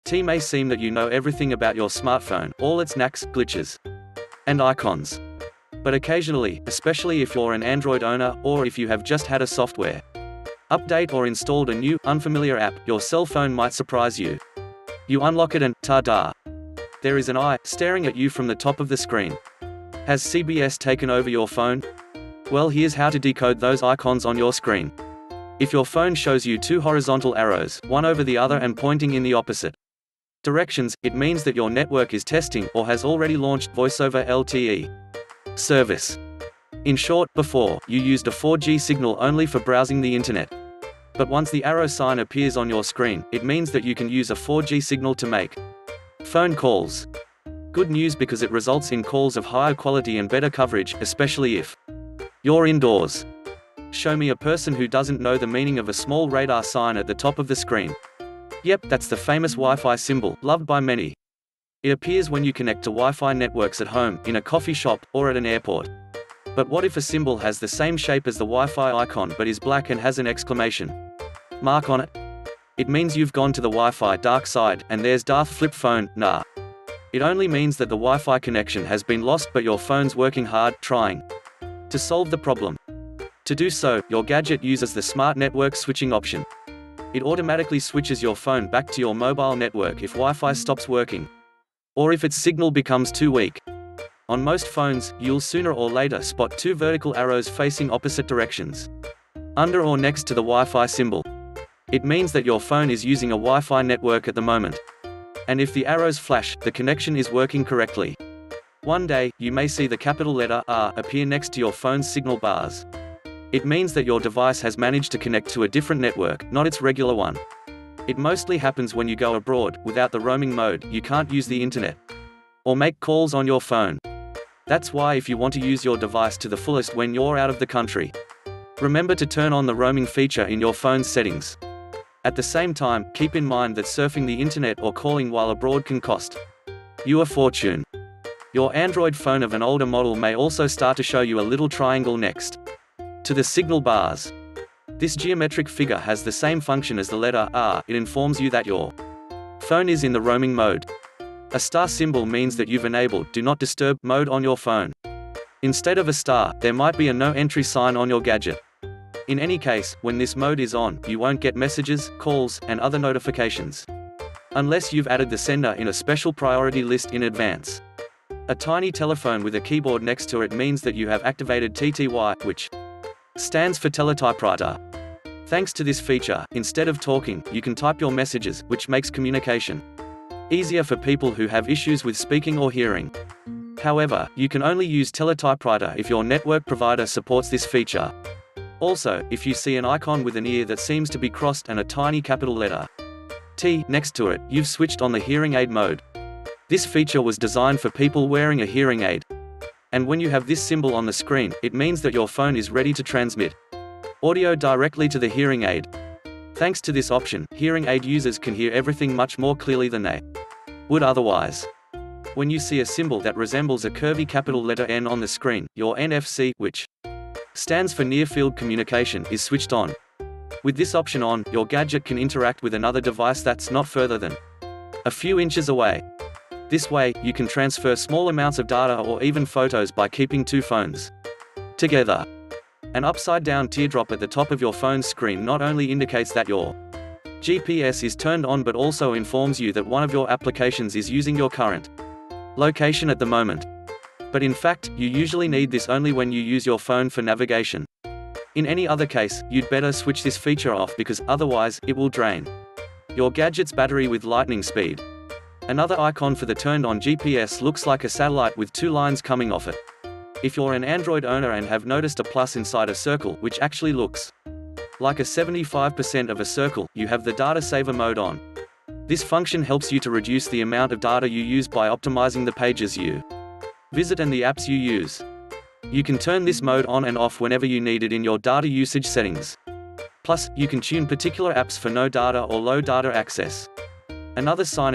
It may seem that you know everything about your smartphone, all its knacks, glitches, and icons. But occasionally, especially if you're an Android owner, or if you have just had a software update or installed a new, unfamiliar app, your cell phone might surprise you. You unlock it and, ta-da! There is an eye, staring at you from the top of the screen. Has CBS taken over your phone? Well, here's how to decode those icons on your screen. If your phone shows you two horizontal arrows, one over the other and pointing in the opposite directions, it means that your network is testing, or has already launched Voice over LTE service. In short, before, you used a 4G signal only for browsing the internet. But once the arrow sign appears on your screen, it means that you can use a 4G signal to make phone calls. Good news, because it results in calls of higher quality and better coverage, especially if you're indoors. Show me a person who doesn't know the meaning of a small radar sign at the top of the screen. Yep, that's the famous Wi-Fi symbol, loved by many. It appears when you connect to Wi-Fi networks at home, in a coffee shop, or at an airport. But what if a symbol has the same shape as the Wi-Fi icon but is black and has an exclamation mark on it? It means you've gone to the Wi-Fi dark side, and there's Darth flip phone, nah. It only means that the Wi-Fi connection has been lost, but your phone's working hard, trying to solve the problem. To do so, your gadget uses the smart network switching option. It automatically switches your phone back to your mobile network if Wi-Fi stops working, or if its signal becomes too weak. On most phones, you'll sooner or later spot two vertical arrows facing opposite directions, under or next to the Wi-Fi symbol. It means that your phone is using a Wi-Fi network at the moment. And if the arrows flash, the connection is working correctly. One day, you may see the capital letter R appear next to your phone's signal bars. It means that your device has managed to connect to a different network, not its regular one. It mostly happens when you go abroad. Without the roaming mode, you can't use the internet or make calls on your phone. That's why, if you want to use your device to the fullest when you're out of the country, remember to turn on the roaming feature in your phone's settings. At the same time, keep in mind that surfing the internet or calling while abroad can cost you a fortune. Your Android phone of an older model may also start to show you a little triangle next to the signal bars. This geometric figure has the same function as the letter R. It informs you that your phone is in the roaming mode. A star symbol means that you've enabled Do Not Disturb mode on your phone. Instead of a star, there might be a no entry sign on your gadget. In any case, when this mode is on, you won't get messages, calls, and other notifications, unless you've added the sender in a special priority list in advance. A tiny telephone with a keyboard next to it means that you have activated TTY, which stands for teletypewriter. Thanks to this feature, instead of talking, you can type your messages, which makes communication easier for people who have issues with speaking or hearing. However, you can only use teletypewriter if your network provider supports this feature. Also, if you see an icon with an ear that seems to be crossed and a tiny capital letter T next to it, you've switched on the hearing aid mode. This feature was designed for people wearing a hearing aid. And when you have this symbol on the screen, it means that your phone is ready to transmit audio directly to the hearing aid. Thanks to this option, hearing aid users can hear everything much more clearly than they would otherwise. When you see a symbol that resembles a curvy capital letter N on the screen, your NFC, which stands for Near Field Communication, is switched on. With this option on, your gadget can interact with another device that's not further than a few inches away. This way, you can transfer small amounts of data or even photos by keeping two phones together. An upside-down teardrop at the top of your phone's screen not only indicates that your GPS is turned on but also informs you that one of your applications is using your current location at the moment. But in fact, you usually need this only when you use your phone for navigation. In any other case, you'd better switch this feature off, because otherwise, it will drain your gadget's battery with lightning speed. Another icon for the turned-on GPS looks like a satellite with two lines coming off it. If you're an Android owner and have noticed a plus inside a circle, which actually looks like a 75% of a circle, you have the data saver mode on. This function helps you to reduce the amount of data you use by optimizing the pages you visit and the apps you use. You can turn this mode on and off whenever you need it in your data usage settings. Plus, you can tune particular apps for no data or low data access. Another sign